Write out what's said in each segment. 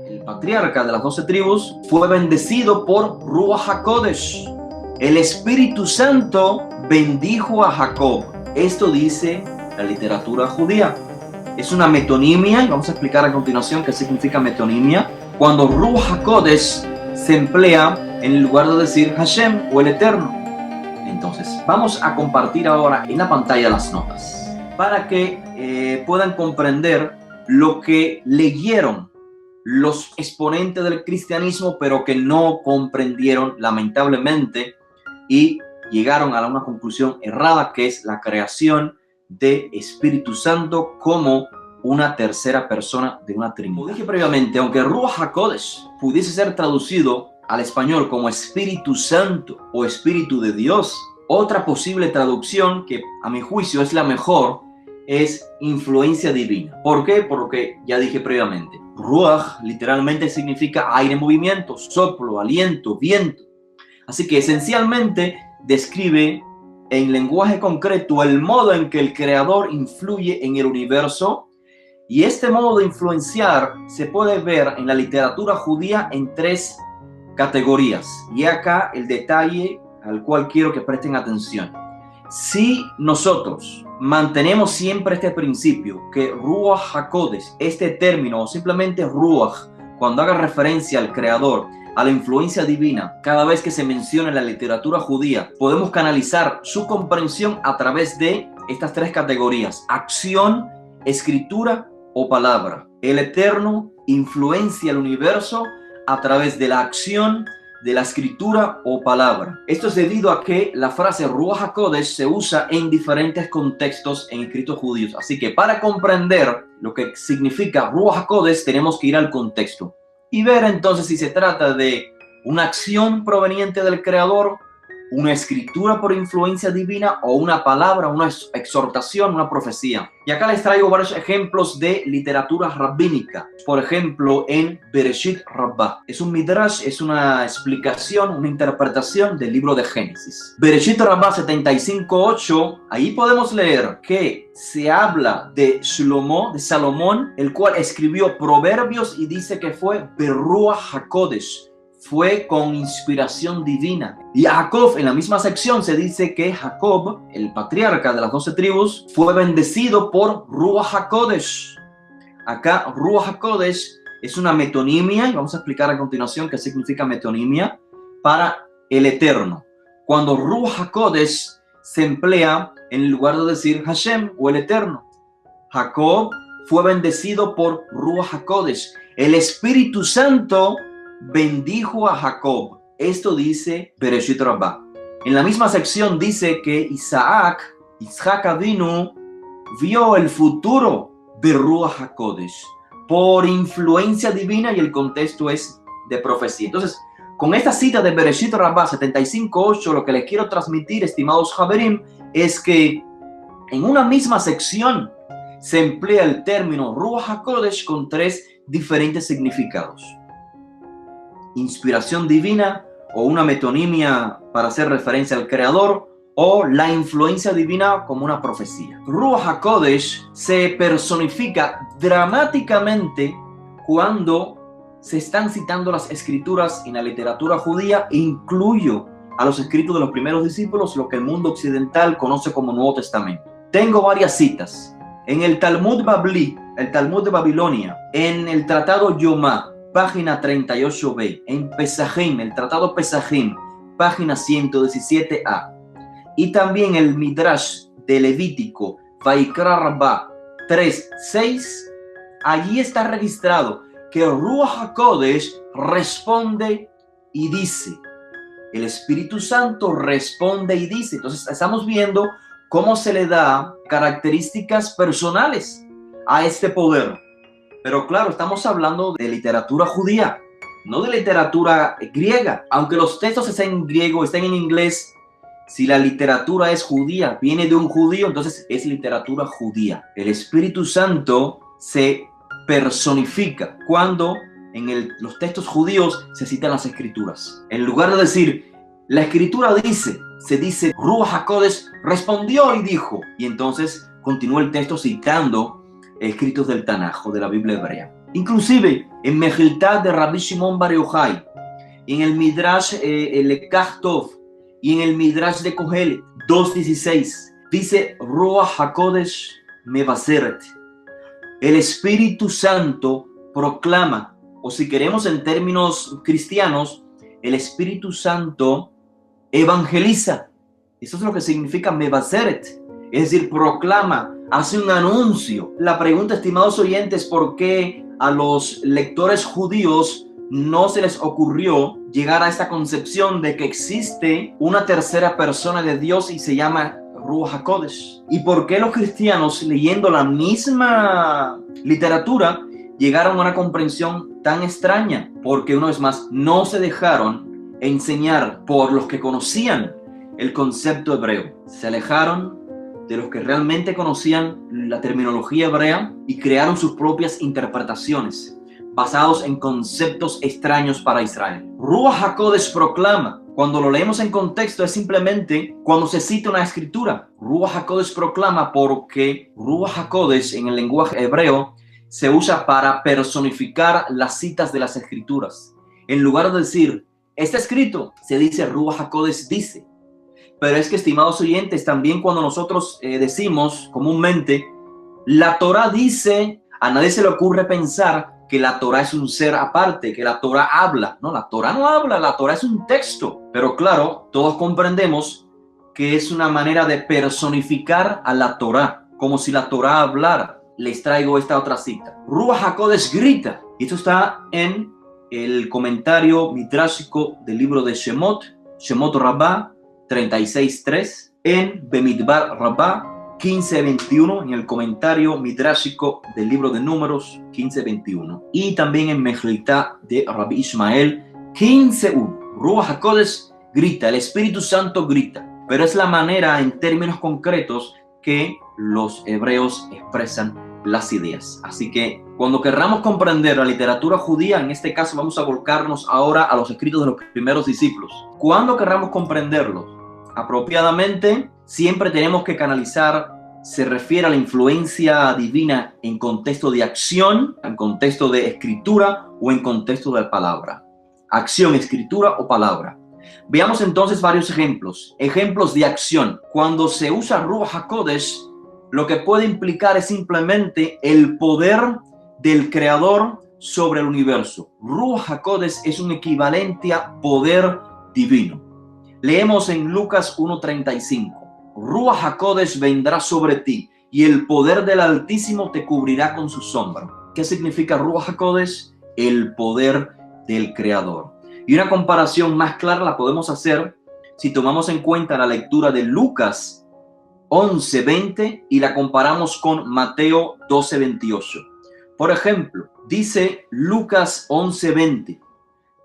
el patriarca de las 12 tribus, fue bendecido por Ruach HaKodesh. El Espíritu Santo bendijo a Jacob. Esto dice la literatura judía. Es una metonimia, y vamos a explicar a continuación qué significa metonimia, cuando Ruach HaKodesh se emplea en el lugar de decir Hashem o el Eterno. Entonces, vamos a compartir ahora en la pantalla las notas para que puedan comprender lo que leyeron los exponentes del cristianismo, pero que no comprendieron lamentablemente y llegaron a una conclusión errada, que es la creación de Espíritu Santo como una tercera persona de una Trinidad. Como dije previamente, aunque Ruach HaKodesh pudiese ser traducido al español como Espíritu Santo o Espíritu de Dios, otra posible traducción, que a mi juicio es la mejor, es influencia divina. ¿Por qué? Porque ya dije previamente, Ruach literalmente significa aire en movimiento, soplo, aliento, viento. Así que esencialmente describe en lenguaje concreto el modo en que el Creador influye en el universo, y este modo de influenciar se puede ver en la literatura judía en tres categorías. Y acá el detalle al cual quiero que presten atención. Si nosotros mantenemos siempre este principio, que Ruach HaKodesh, este término, o simplemente Ruach, cuando haga referencia al Creador, a la influencia divina, cada vez que se menciona en la literatura judía, podemos canalizar su comprensión a través de estas tres categorías: acción, escritura o palabra. El Eterno influencia el universo a través de la acción, de la escritura o palabra. Esto es debido a que la frase Ruach HaKodesh se usa en diferentes contextos en escritos judíos. Así que para comprender lo que significa Ruach HaKodesh tenemos que ir al contexto y ver entonces si se trata de una acción proveniente del Creador, una escritura por influencia divina o una palabra, una exhortación, una profecía. Y acá les traigo varios ejemplos de literatura rabínica. Por ejemplo, en Bereshit Rabbah. Es un midrash, es una explicación, una interpretación del libro de Génesis. Bereshit Rabbah 75:8, ahí podemos leer que se habla de Shlomo, de Salomón, el cual escribió Proverbios y dice que fue Beruach HaKodesh. Fue con inspiración divina. Y a Jacob, en la misma sección, se dice que Jacob, el patriarca de las 12 tribus, fue bendecido por Ruach HaKodesh. Acá, Ruach HaKodesh es una metonimia, y vamos a explicar a continuación qué significa metonimia, para el Eterno. Cuando Ruach HaKodesh se emplea en el lugar de decir Hashem o el Eterno. Jacob fue bendecido por Ruach HaKodesh. El Espíritu Santo bendijo a Jacob. Esto dice Bereshit Rabbah. En la misma sección dice que Isaac Avinu, vio el futuro de Ruach HaKodesh por influencia divina, y el contexto es de profecía. Entonces, con esta cita de Bereshit Rabbah 75:8, lo que les quiero transmitir, estimados Haverim, es que en una misma sección se emplea el término Ruach HaKodesh con tres diferentes significados: inspiración divina, o una metonimia para hacer referencia al Creador, o la influencia divina como una profecía. Ruach HaKodesh se personifica dramáticamente cuando se están citando las escrituras en la literatura judía, e incluyo a los escritos de los primeros discípulos, lo que el mundo occidental conoce como Nuevo Testamento. Tengo varias citas. En el Talmud Babli, el Talmud de Babilonia, en el Tratado Yomá, página 38b, en Pesajim, el Tratado Pesajim, página 117a, y también el Midrash de Levítico, Vaikra Rabbah 3:6, allí está registrado que Ruach HaKodesh responde y dice. El Espíritu Santo responde y dice. Entonces estamos viendo cómo se le da características personales a este poder. Pero claro, estamos hablando de literatura judía, no de literatura griega. Aunque los textos estén en griego, estén en inglés, si la literatura es judía, viene de un judío, entonces es literatura judía. El Espíritu Santo se personifica cuando en los textos judíos se citan las escrituras. En lugar de decir, la escritura dice, se dice, Ruach HaKodesh respondió y dijo. Y entonces continúa el texto citando escritos del Tanaj, de la Biblia hebrea. Inclusive en Mejiltá de Rabbi Shimon Bar Yochai, en el Midrash Lekach Tov y en el Midrash de Kohelet 2.16 dice Ruach HaKodesh Mevaseret. El Espíritu Santo proclama, o si queremos en términos cristianos, el Espíritu Santo evangeliza. Eso es lo que significa Mevaseret, es decir, proclama, hace un anuncio. La pregunta, estimados oyentes, ¿por qué a los lectores judíos no se les ocurrió llegar a esta concepción de que existe una tercera persona de Dios y se llama Ruach HaKodesh? ¿Y por qué los cristianos, leyendo la misma literatura, llegaron a una comprensión tan extraña? Porque una vez más, no se dejaron enseñar por los que conocían el concepto hebreo. Se alejaron de los que realmente conocían la terminología hebrea y crearon sus propias interpretaciones basados en conceptos extraños para Israel. Ruach HaKodesh proclama. Cuando lo leemos en contexto es simplemente cuando se cita una escritura. Ruach HaKodesh proclama porque Ruach HaKodesh en el lenguaje hebreo se usa para personificar las citas de las escrituras. En lugar de decir, está escrito, se dice Ruach HaKodesh dice. Pero es que, estimados oyentes, también cuando nosotros decimos comúnmente, la Torá dice, a nadie se le ocurre pensar que la Torá es un ser aparte, que la Torá habla. No, la Torá no habla, la Torá es un texto. Pero claro, todos comprendemos que es una manera de personificar a la Torá, como si la Torá hablara. Les traigo esta otra cita. Ruach HaKodesh grita. Y esto está en el comentario midrashico del libro de Shemot, Shemot Rabbah 36.3, en Bemidbar Rabbah 15.21, en el comentario midrashico del libro de Números 15.21, y también en Mejiltá de Rabbi Ishmael 15.1. Ruach HaKodesh grita, el Espíritu Santo grita, pero es la manera en términos concretos que los hebreos expresan las ideas. Así que cuando querramos comprender la literatura judía, en este caso vamos a volcarnos ahora a los escritos de los primeros discípulos. Cuando querramos comprenderlos apropiadamente, siempre tenemos que canalizar, se refiere a la influencia divina en contexto de acción, en contexto de escritura o en contexto de palabra. Acción, escritura o palabra. Veamos entonces varios ejemplos. Ejemplos de acción. Cuando se usa Ruach HaKodesh, lo que puede implicar es simplemente el poder del Creador sobre el universo. Ruach HaKodesh es un equivalente a poder divino. Leemos en Lucas 1.35. Ruach HaKodesh vendrá sobre ti y el poder del Altísimo te cubrirá con su sombra. ¿Qué significa Ruach HaKodesh? El poder del Creador. Y una comparación más clara la podemos hacer si tomamos en cuenta la lectura de Lucas 11:20 y la comparamos con Mateo 12:28. Por ejemplo, dice Lucas 11:20,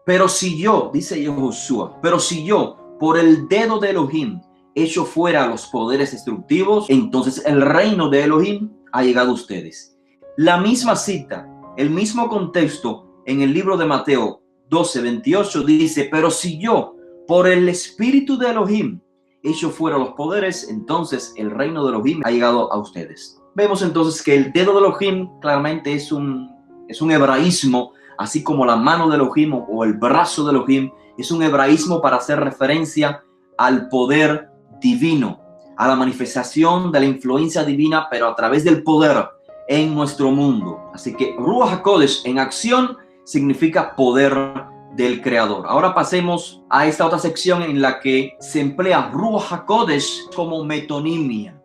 pero si yo, dice Josué, pero si yo por el dedo de Elohim hecho fuera a los poderes destructivos, entonces el reino de Elohim ha llegado a ustedes. La misma cita, el mismo contexto en el libro de Mateo 12:28 dice, pero si yo por el espíritu de Elohim hecho fuera los poderes, entonces el reino de Elohim ha llegado a ustedes. Vemos entonces que el dedo de Elohim claramente es un hebraísmo, así como la mano de Elohim o el brazo de Elohim es un hebraísmo para hacer referencia al poder divino, a la manifestación de la influencia divina, pero a través del poder en nuestro mundo. Así que Ruach HaKodesh en acción significa poder del Creador. Ahora pasemos a esta otra sección en la que se emplea Ruach HaKodesh como metonimia.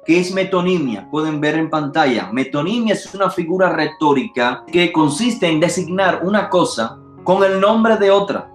¿Qué es metonimia? Pueden ver en pantalla. Metonimia es una figura retórica que consiste en designar una cosa con el nombre de otra,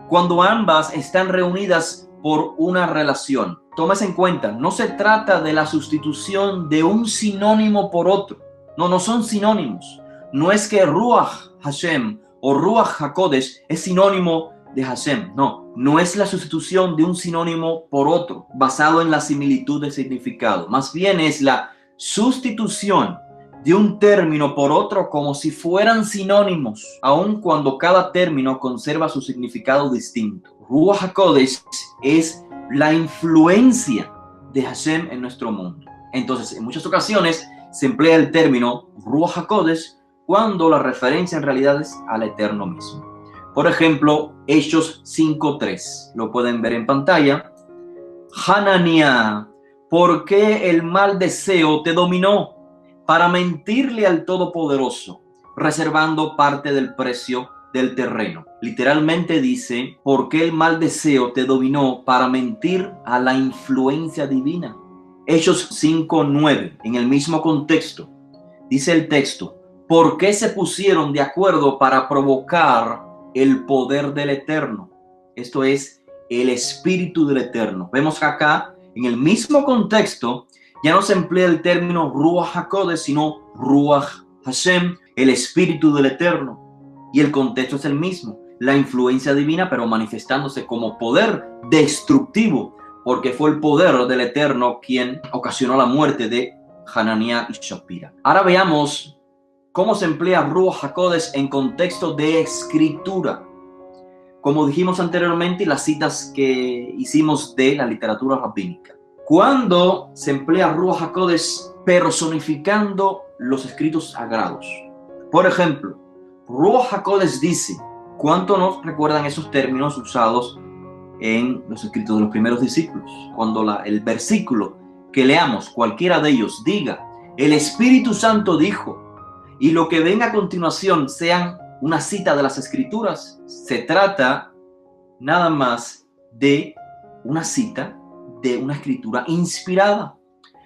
cuando ambas están reunidas por una relación. Tomes en cuenta, no se trata de la sustitución de un sinónimo por otro. No son sinónimos. No es que Ruach Hashem o Ruach HaKodesh es sinónimo de Hashem. No es la sustitución de un sinónimo por otro, basado en la similitud de significado. Más bien es la sustitución de un término por otro como si fueran sinónimos, aun cuando cada término conserva su significado distinto. Ruach HaKodesh es la influencia de Hashem en nuestro mundo. Entonces, en muchas ocasiones se emplea el término Ruach HaKodesh cuando la referencia en realidad es al Eterno mismo. Por ejemplo, Hechos 5:3, lo pueden ver en pantalla. Hanania, ¿por qué el mal deseo te dominó para mentirle al Todopoderoso, reservando parte del precio del terreno? Literalmente dice, ¿por qué el mal deseo te dominó para mentir a la influencia divina? Hechos 5:9, en el mismo contexto, dice el texto, ¿por qué se pusieron de acuerdo para provocar el poder del Eterno? Esto es el Espíritu del Eterno. Vemos acá, en el mismo contexto, ya no se emplea el término Ruach HaKodesh, sino Ruach Hashem, el Espíritu del Eterno. Y el contexto es el mismo, la influencia divina, pero manifestándose como poder destructivo, porque fue el poder del Eterno quien ocasionó la muerte de Hananiah y Shapira. Ahora veamos cómo se emplea Ruach HaKodesh en contexto de escritura. Como dijimos anteriormente, las citas que hicimos de la literatura rabínica. Cuando se emplea Ruach HaKodesh personificando los escritos sagrados. Por ejemplo, Ruach HaKodesh dice, ¿cuánto nos recuerdan esos términos usados en los escritos de los primeros discípulos? Cuando el versículo que leamos, cualquiera de ellos, diga, el Espíritu Santo dijo, y lo que venga a continuación sean una cita de las Escrituras, se trata nada más de una cita de una escritura inspirada.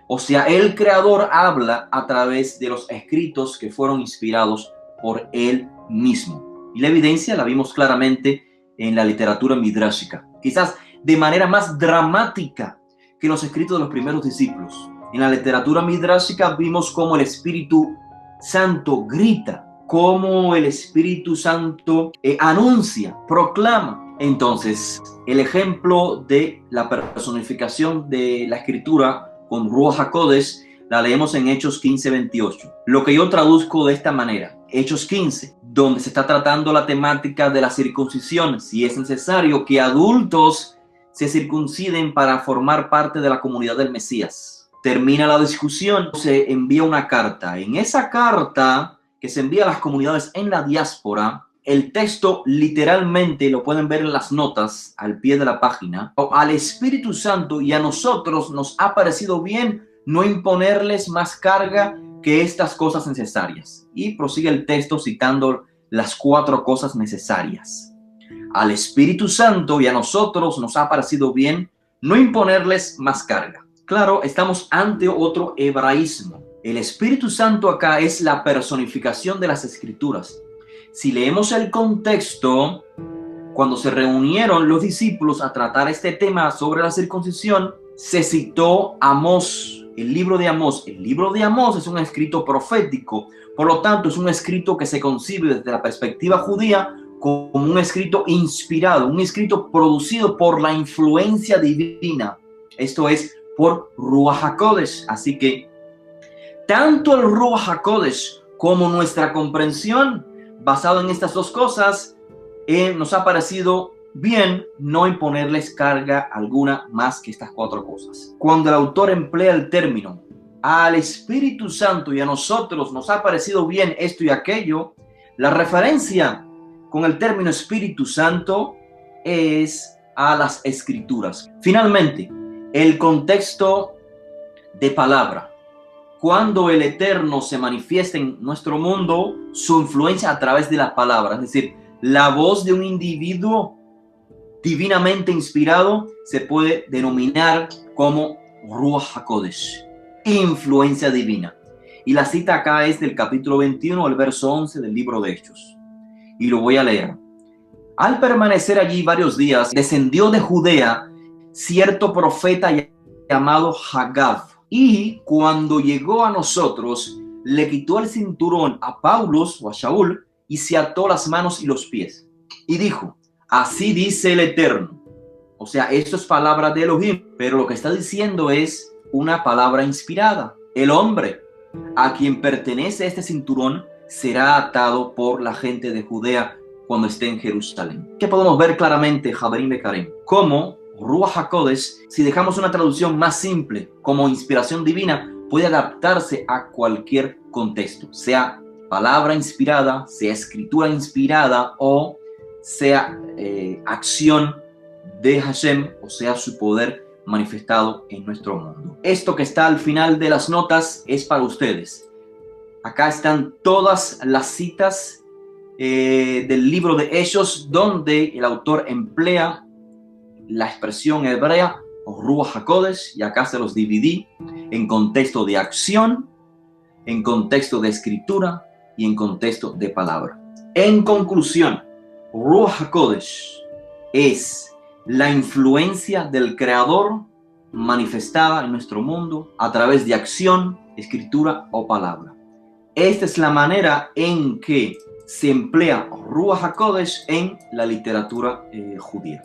O sea, el Creador habla a través de los escritos que fueron inspirados por Él mismo. Y la evidencia la vimos claramente en la literatura midrashica, quizás de manera más dramática que los escritos de los primeros discípulos. En la literatura midrashica vimos cómo el Espíritu Santo grita, cómo el Espíritu Santo anuncia, proclama. Entonces, el ejemplo de la personificación de la escritura con Ruach HaKodesh la leemos en Hechos 15:28. Lo que yo traduzco de esta manera, Hechos 15, donde se está tratando la temática de la circuncisión, si es necesario que adultos se circunciden para formar parte de la comunidad del Mesías. Termina la discusión, se envía una carta. En esa carta que se envía a las comunidades en la diáspora, el texto literalmente, lo pueden ver en las notas al pie de la página, al Espíritu Santo y a nosotros nos ha parecido bien no imponerles más carga que estas cosas necesarias. Y prosigue el texto citando las 4 cosas necesarias. Al Espíritu Santo y a nosotros nos ha parecido bien no imponerles más carga. Claro, estamos ante otro hebraísmo. El Espíritu Santo acá es la personificación de las Escrituras. Si leemos el contexto, cuando se reunieron los discípulos a tratar este tema sobre la circuncisión, se citó Amós, el libro de Amós. El libro de Amós es un escrito profético, por lo tanto es un escrito que se concibe desde la perspectiva judía como un escrito inspirado, un escrito producido por la influencia divina. Esto es por Ruach HaKodesh. Así que tanto el Ruach HaKodesh como nuestra comprensión basado en estas 2 cosas, nos ha parecido bien no imponerles carga alguna más que estas 4 cosas. Cuando el autor emplea el término al Espíritu Santo y a nosotros nos ha parecido bien esto y aquello, la referencia con el término Espíritu Santo es a las Escrituras. Finalmente, el contexto de palabra. Cuando el Eterno se manifiesta en nuestro mundo, su influencia a través de la palabra, es decir, la voz de un individuo divinamente inspirado, se puede denominar como Ruach HaKodesh, influencia divina. Y la cita acá es del capítulo 21, el verso 11 del libro de Hechos. Y lo voy a leer. Al permanecer allí varios días, descendió de Judea cierto profeta llamado Hagab. Y cuando llegó a nosotros, le quitó el cinturón a Paulos o a Shaul y se ató las manos y los pies. Y dijo, así dice el Eterno. O sea, esto es palabra de Elohim, pero lo que está diciendo es una palabra inspirada. El hombre a quien pertenece este cinturón será atado por la gente de Judea cuando esté en Jerusalén. ¿Qué podemos ver claramente, Javerim Bekarem? Cómo Ruach HaKodesh, si dejamos una traducción más simple como inspiración divina, puede adaptarse a cualquier contexto, sea palabra inspirada, sea escritura inspirada o sea acción de Hashem, o sea su poder manifestado en nuestro mundo. Esto que está al final de las notas es para ustedes. Acá están todas las citas del libro de Hechos, donde el autor emplea la expresión hebrea Ruach HaKodesh, y acá se los dividí en contexto de acción, en contexto de escritura y en contexto de palabra. En conclusión, Ruach HaKodesh es la influencia del Creador manifestada en nuestro mundo a través de acción, escritura o palabra. Esta es la manera en que se emplea Ruach HaKodesh en la literatura judía.